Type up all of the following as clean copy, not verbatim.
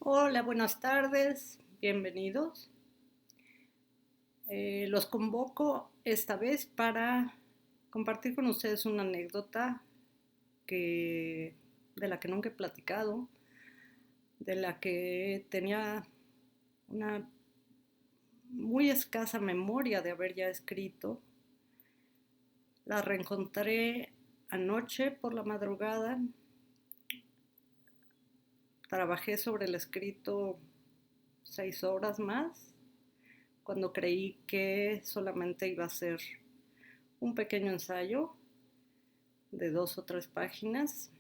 Hola, buenas tardes, bienvenidos. Los convoco esta vez para compartir con ustedes una anécdota de la que nunca he platicado, de la que tenía una muy escasa memoria de haber ya escrito. La reencontré anoche por la madrugada. Trabajé sobre el escrito 6 horas más cuando creí que solamente iba a ser un pequeño ensayo de 2 o 3 páginas.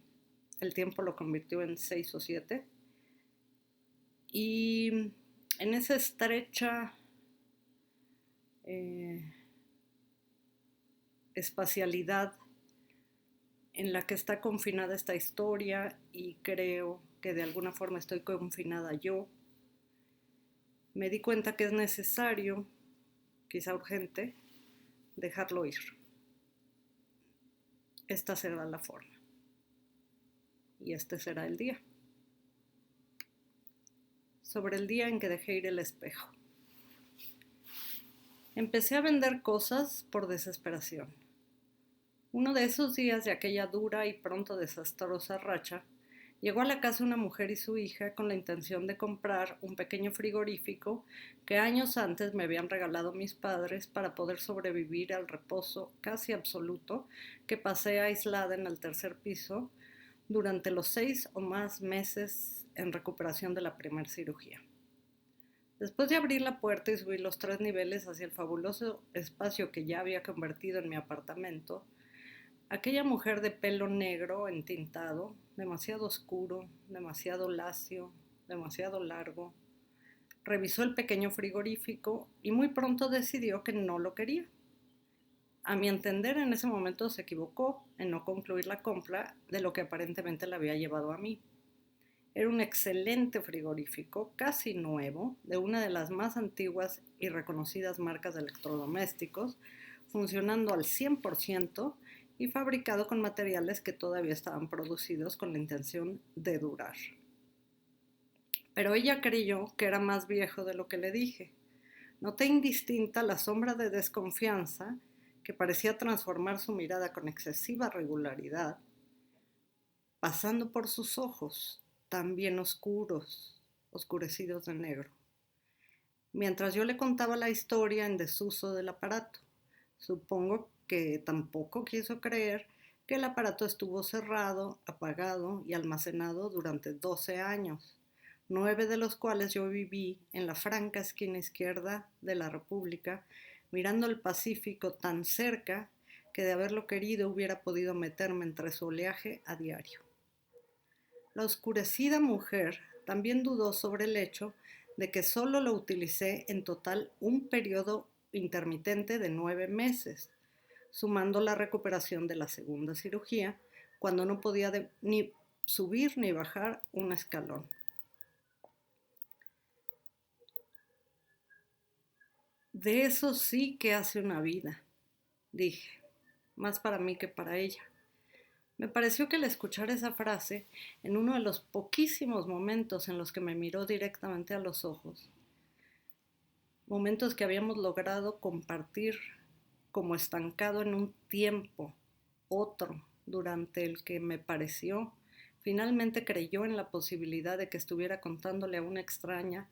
El tiempo lo convirtió en 6 o 7. Y en esa estrecha eh, espacialidad en la que está confinada esta historia, y creo que de alguna forma estoy confinada yo, me di cuenta que es necesario, quizá urgente, dejarlo ir. Esta será la forma y este será el día. Sobre el día en que dejé ir el espejo. Empecé a vender cosas por desesperación. Uno de esos días de aquella dura y pronto desastrosa racha, llegó a la casa una mujer y su hija con la intención de comprar un pequeño frigorífico que años antes me habían regalado mis padres para poder sobrevivir al reposo casi absoluto que pasé aislada en el tercer piso durante los 6 o más meses en recuperación de la primera cirugía. Después de abrir la puerta y subir los 3 niveles hacia el fabuloso espacio que ya había convertido en mi apartamento, aquella mujer de pelo negro entintado, demasiado oscuro, demasiado lacio, demasiado largo, revisó el pequeño frigorífico y muy pronto decidió que no lo quería. A mi entender, en ese momento se equivocó en no concluir la compra de lo que aparentemente le había llevado a mí. Era un excelente frigorífico, casi nuevo, de una de las más antiguas y reconocidas marcas de electrodomésticos, funcionando al 100% y fabricado con materiales que todavía estaban producidos con la intención de durar. Pero ella creyó que era más viejo de lo que le dije. Noté indistinta la sombra de desconfianza que parecía transformar su mirada con excesiva regularidad, pasando por sus ojos, también oscuros, oscurecidos de negro, mientras yo le contaba la historia en desuso del aparato. Supongo que tampoco quiso creer que el aparato estuvo cerrado, apagado y almacenado durante 12 años, 9 de los cuales yo viví en la franca esquina izquierda de la República, mirando el Pacífico tan cerca que de haberlo querido hubiera podido meterme entre su oleaje a diario. La oscurecida mujer también dudó sobre el hecho de que solo lo utilicé en total un periodo intermitente de 9 meses, sumando la recuperación de la segunda cirugía, cuando no podía ni subir ni bajar un escalón. De eso sí que hace una vida, dije, más para mí que para ella. Me pareció que al escuchar esa frase, en uno de los poquísimos momentos en los que me miró directamente a los ojos, momentos que habíamos logrado compartir como estancado en un tiempo, otro, durante el que me pareció, finalmente creyó en la posibilidad de que estuviera contándole a una extraña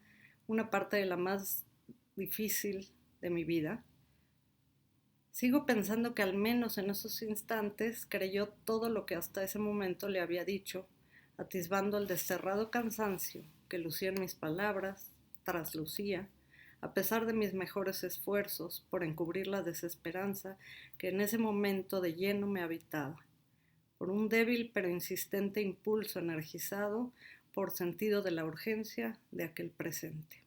una parte de la más difícil de mi vida. Sigo pensando que al menos en esos instantes creyó todo lo que hasta ese momento le había dicho, atisbando el desterrado cansancio que lucía en mis palabras, traslucía, a pesar de mis mejores esfuerzos por encubrir la desesperanza que en ese momento de lleno me habitaba, por un débil pero insistente impulso energizado por sentido de la urgencia de aquel presente.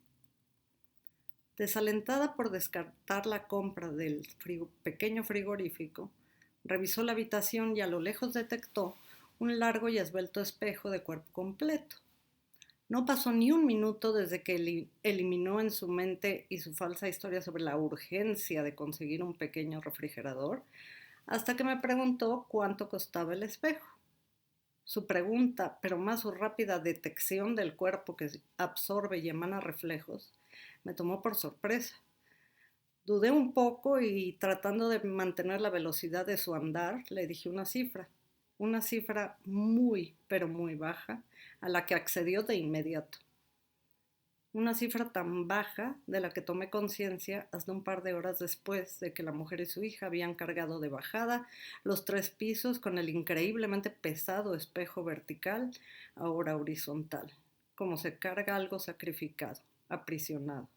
Desalentada por descartar la compra del pequeño frigorífico, revisó la habitación y a lo lejos detectó un largo y esbelto espejo de cuerpo completo. No pasó ni un minuto desde que eliminó en su mente y su falsa historia sobre la urgencia de conseguir un pequeño refrigerador, hasta que me preguntó cuánto costaba el espejo. Su pregunta, pero más su rápida detección del cuerpo que absorbe y emana reflejos, me tomó por sorpresa. Dudé un poco y tratando de mantener la velocidad de su andar, le dije una cifra muy, pero muy baja, a la que accedió de inmediato. Una cifra tan baja de la que tomé conciencia hasta un par de horas después de que la mujer y su hija habían cargado de bajada los 3 pisos con el increíblemente pesado espejo vertical, ahora horizontal, como se carga algo sacrificado, aprisionado.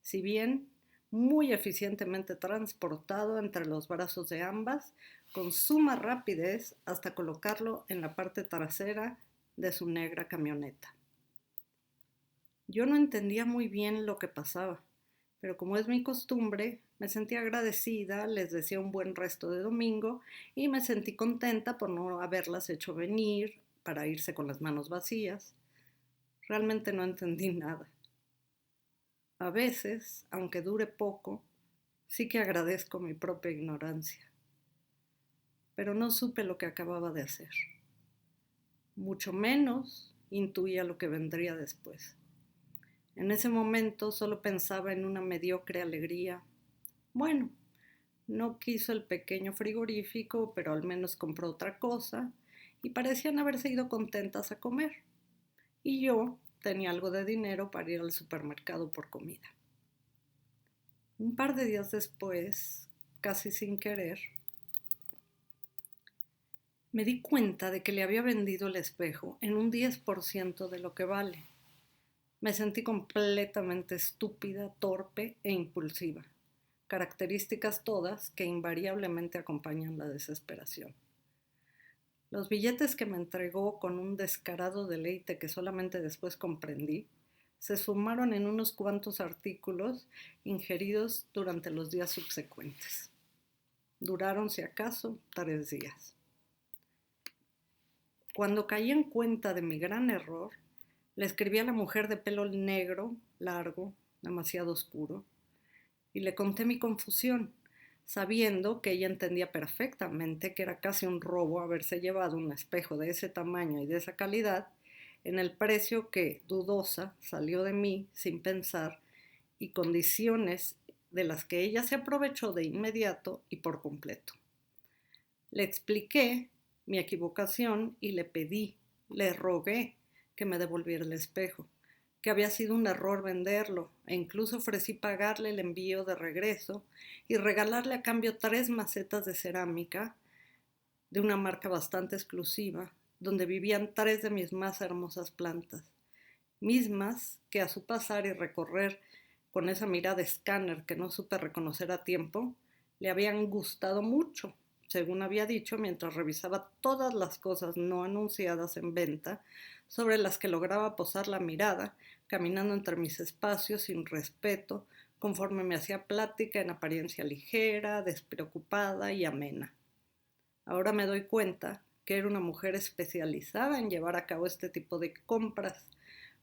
Si bien muy eficientemente transportado entre los brazos de ambas, con suma rapidez hasta colocarlo en la parte trasera de su negra camioneta. Yo no entendía muy bien lo que pasaba, pero como es mi costumbre, me sentí agradecida, les deseé un buen resto de domingo y me sentí contenta por no haberlas hecho venir para irse con las manos vacías. Realmente no entendí nada. A veces, aunque dure poco, sí que agradezco mi propia ignorancia, pero no supe lo que acababa de hacer. Mucho menos intuía lo que vendría después. En ese momento solo pensaba en una mediocre alegría. Bueno, no quiso el pequeño frigorífico, pero al menos compró otra cosa y parecían haberse ido contentas a comer. Y yo tenía algo de dinero para ir al supermercado por comida. Un par de días después, casi sin querer, me di cuenta de que le había vendido el espejo en un 10% de lo que vale. Me sentí completamente estúpida, torpe e impulsiva, características todas que invariablemente acompañan la desesperación. Los billetes que me entregó con un descarado deleite que solamente después comprendí, se sumaron en unos cuantos artículos ingeridos durante los días subsecuentes. Duraron, si acaso, 3 días. Cuando caí en cuenta de mi gran error, le escribí a la mujer de pelo negro, largo, demasiado oscuro, y le conté mi confusión, sabiendo que ella entendía perfectamente que era casi un robo haberse llevado un espejo de ese tamaño y de esa calidad en el precio que, dudosa, salió de mí sin pensar y condiciones de las que ella se aprovechó de inmediato y por completo. Le expliqué mi equivocación y le rogué que me devolviera el espejo, que había sido un error venderlo, e incluso ofrecí pagarle el envío de regreso y regalarle a cambio 3 macetas de cerámica de una marca bastante exclusiva, donde vivían 3 de mis más hermosas plantas, mismas que a su pasar y recorrer con esa mirada escáner que no supe reconocer a tiempo, le habían gustado mucho, según había dicho, mientras revisaba todas las cosas no anunciadas en venta sobre las que lograba posar la mirada, caminando entre mis espacios sin respeto, conforme me hacía plática en apariencia ligera, despreocupada y amena. Ahora me doy cuenta que era una mujer especializada en llevar a cabo este tipo de compras,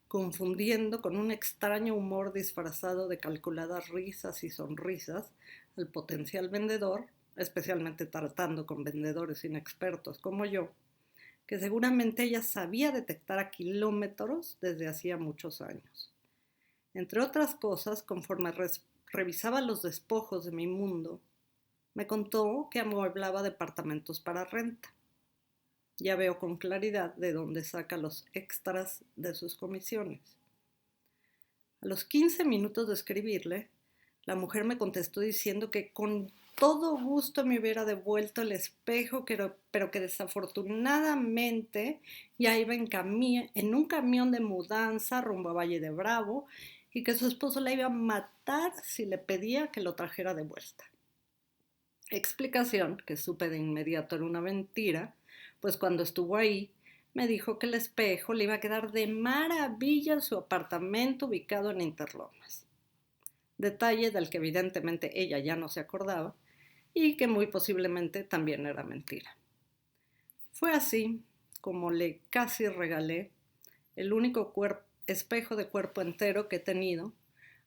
confundiendo con un extraño humor disfrazado de calculadas risas y sonrisas al potencial vendedor, especialmente tratando con vendedores inexpertos como yo, que seguramente ella sabía detectar a kilómetros desde hacía muchos años. Entre otras cosas, conforme revisaba los despojos de mi mundo, me contó que amueblaba departamentos para renta. Ya veo con claridad de dónde saca los extras de sus comisiones. A los 15 minutos de escribirle, la mujer me contestó diciendo que con todo gusto me hubiera devuelto el espejo, pero que desafortunadamente ya iba en un camión de mudanza rumbo a Valle de Bravo y que su esposo la iba a matar si le pedía que lo trajera de vuelta. Explicación que supe de inmediato era una mentira, pues cuando estuvo ahí me dijo que el espejo le iba a quedar de maravilla en su apartamento ubicado en Interlomas. Detalle del que evidentemente ella ya no se acordaba y que muy posiblemente también era mentira. Fue así como le casi regalé el único espejo de cuerpo entero que he tenido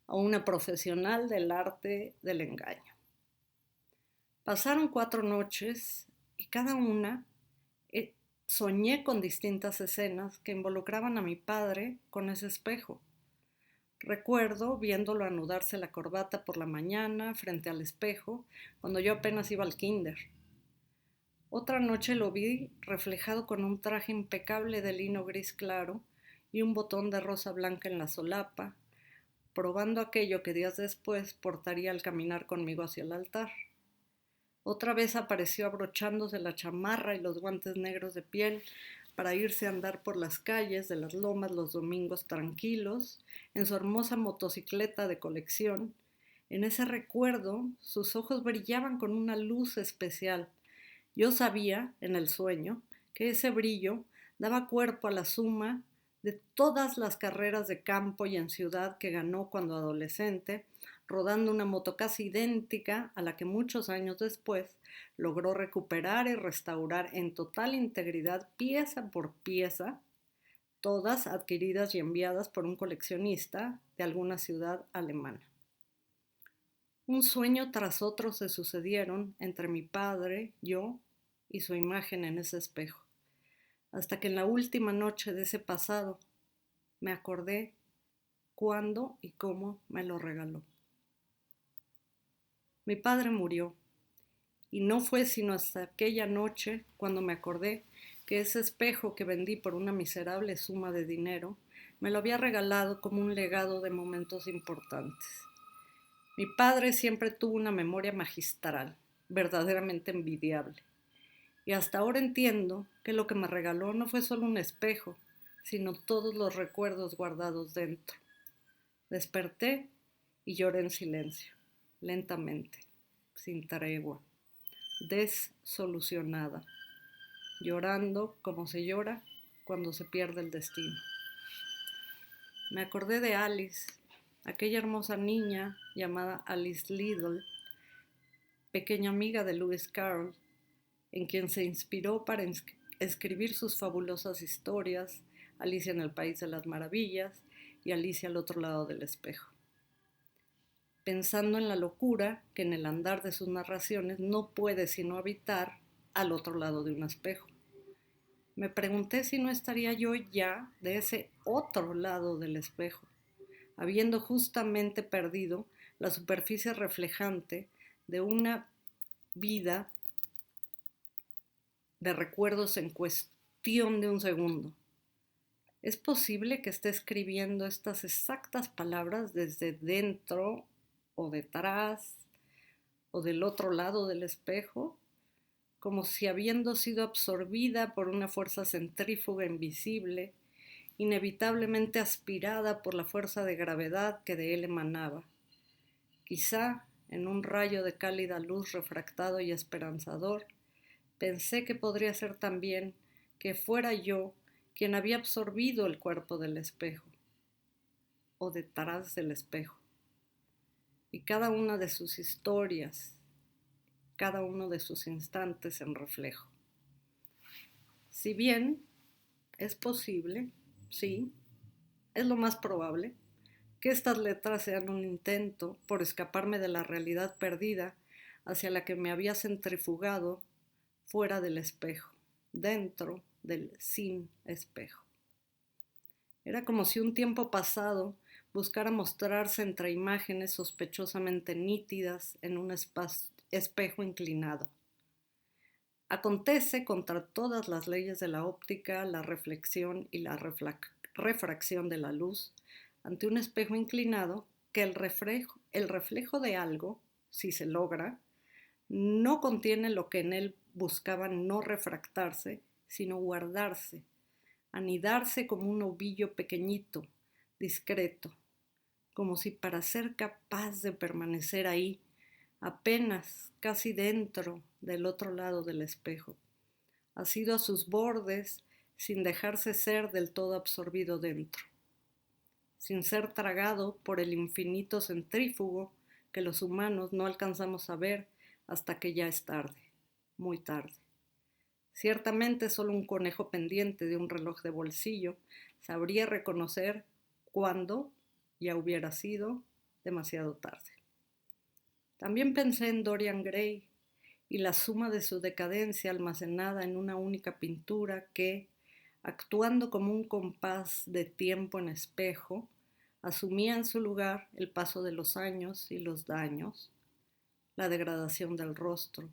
a una profesional del arte del engaño. Pasaron 4 noches y cada una soñé con distintas escenas que involucraban a mi padre con ese espejo. Recuerdo viéndolo anudarse la corbata por la mañana frente al espejo cuando yo apenas iba al kinder. Otra noche lo vi reflejado con un traje impecable de lino gris claro y un botón de rosa blanca en la solapa, probando aquello que días después portaría al caminar conmigo hacia el altar. Otra vez apareció abrochándose la chamarra y los guantes negros de piel para irse a andar por las calles de las lomas los domingos tranquilos, en su hermosa motocicleta de colección. En ese recuerdo, sus ojos brillaban con una luz especial. Yo sabía, en el sueño, que ese brillo daba cuerpo a la suma de todas las carreras de campo y en ciudad que ganó cuando adolescente, rodando una moto casi idéntica a la que muchos años después logró recuperar y restaurar en total integridad pieza por pieza, todas adquiridas y enviadas por un coleccionista de alguna ciudad alemana. Un sueño tras otro se sucedieron entre mi padre, yo y su imagen en ese espejo, hasta que en la última noche de ese pasado me acordé cuándo y cómo me lo regaló. Mi padre murió, y no fue sino hasta aquella noche cuando me acordé que ese espejo que vendí por una miserable suma de dinero me lo había regalado como un legado de momentos importantes. Mi padre siempre tuvo una memoria magistral, verdaderamente envidiable. Y hasta ahora entiendo que lo que me regaló no fue solo un espejo, sino todos los recuerdos guardados dentro. Desperté y lloré en silencio, lentamente, sin tregua, desolucionada, llorando como se llora cuando se pierde el destino. Me acordé de Alice, aquella hermosa niña llamada Alice Liddell, pequeña amiga de Lewis Carroll, en quien se inspiró para escribir sus fabulosas historias, Alicia en el País de las Maravillas y Alicia al otro lado del espejo. Pensando en la locura que en el andar de sus narraciones no puede sino habitar al otro lado de un espejo. Me pregunté si no estaría yo ya de ese otro lado del espejo, habiendo justamente perdido la superficie reflejante de una vida de recuerdos en cuestión de un segundo. ¿Es posible que esté escribiendo estas exactas palabras desde dentro o detrás o del otro lado del espejo? Como si habiendo sido absorbida por una fuerza centrífuga invisible, inevitablemente aspirada por la fuerza de gravedad que de él emanaba. Quizá, en un rayo de cálida luz refractado y esperanzador, pensé que podría ser también que fuera yo quien había absorbido el cuerpo del espejo, o detrás del espejo, y cada una de sus historias, cada uno de sus instantes en reflejo. Si bien es posible, sí, es lo más probable, que estas letras sean un intento por escaparme de la realidad perdida hacia la que me había centrifugado fuera del espejo, dentro del sin espejo. Era como si un tiempo pasado buscara mostrarse entre imágenes sospechosamente nítidas en un espejo inclinado. Acontece contra todas las leyes de la óptica, la reflexión y la refracción de la luz, ante un espejo inclinado, que el reflejo de algo, si se logra, no contiene lo que en él buscaba no refractarse, sino guardarse, anidarse como un ovillo pequeñito, discreto, como si para ser capaz de permanecer ahí, apenas casi dentro del otro lado del espejo, asido a sus bordes sin dejarse ser del todo absorbido dentro, sin ser tragado por el infinito centrífugo que los humanos no alcanzamos a ver hasta que ya es tarde, muy tarde. Ciertamente solo un conejo pendiente de un reloj de bolsillo sabría reconocer cuándo ya hubiera sido demasiado tarde. También pensé en Dorian Gray y la suma de su decadencia almacenada en una única pintura que, actuando como un compás de tiempo en espejo, asumía en su lugar el paso de los años y los daños, la degradación del rostro,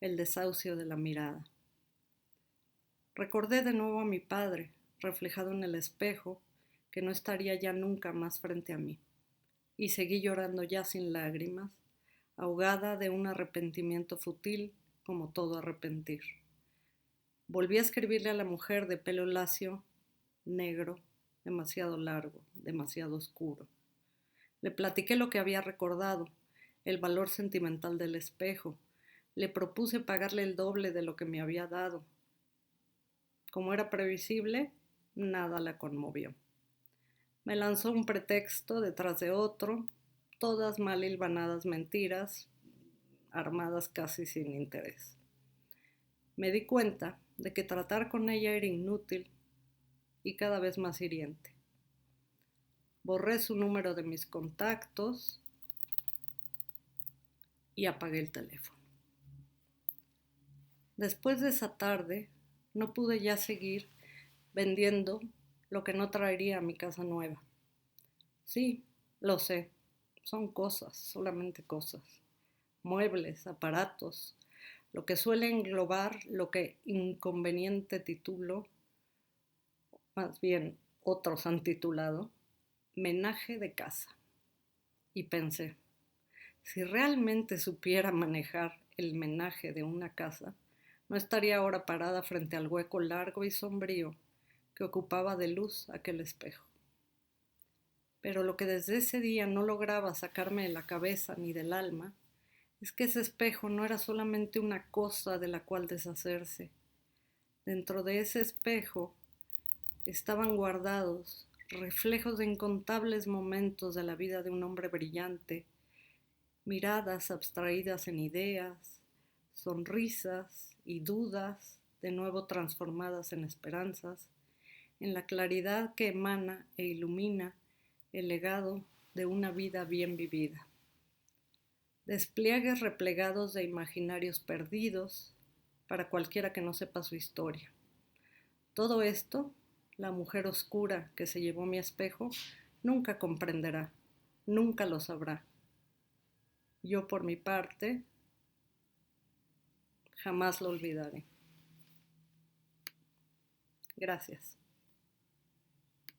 el desahucio de la mirada. Recordé de nuevo a mi padre, reflejado en el espejo, que no estaría ya nunca más frente a mí, y seguí llorando ya sin lágrimas, ahogada de un arrepentimiento fútil como todo arrepentir. Volví a escribirle a la mujer de pelo lacio, negro, demasiado largo, demasiado oscuro. Le platiqué lo que había recordado, el valor sentimental del espejo. Le propuse pagarle el doble de lo que me había dado. Como era previsible, nada la conmovió. Me lanzó un pretexto detrás de otro, todas mal hilvanadas mentiras, armadas casi sin interés. Me di cuenta de que tratar con ella era inútil y cada vez más hiriente. Borré su número de mis contactos y apagué el teléfono. Después de esa tarde, no pude ya seguir vendiendo lo que no traería a mi casa nueva. Sí, lo sé, son cosas, solamente cosas. Muebles, aparatos, lo que suele englobar lo que inconveniente titulo, más bien otros han titulado, menaje de casa. Y pensé, si realmente supiera manejar el menaje de una casa, no estaría ahora parada frente al hueco largo y sombrío que ocupaba de luz aquel espejo. Pero lo que desde ese día no lograba sacarme de la cabeza ni del alma es que ese espejo no era solamente una cosa de la cual deshacerse. Dentro de ese espejo estaban guardados reflejos de incontables momentos de la vida de un hombre brillante, miradas abstraídas en ideas, sonrisas y dudas de nuevo transformadas en esperanzas, en la claridad que emana e ilumina el legado de una vida bien vivida. Despliegues replegados de imaginarios perdidos para cualquiera que no sepa su historia. Todo esto, la mujer oscura que se llevó mi espejo nunca comprenderá, nunca lo sabrá. Yo, por mi parte, jamás lo olvidaré. Gracias.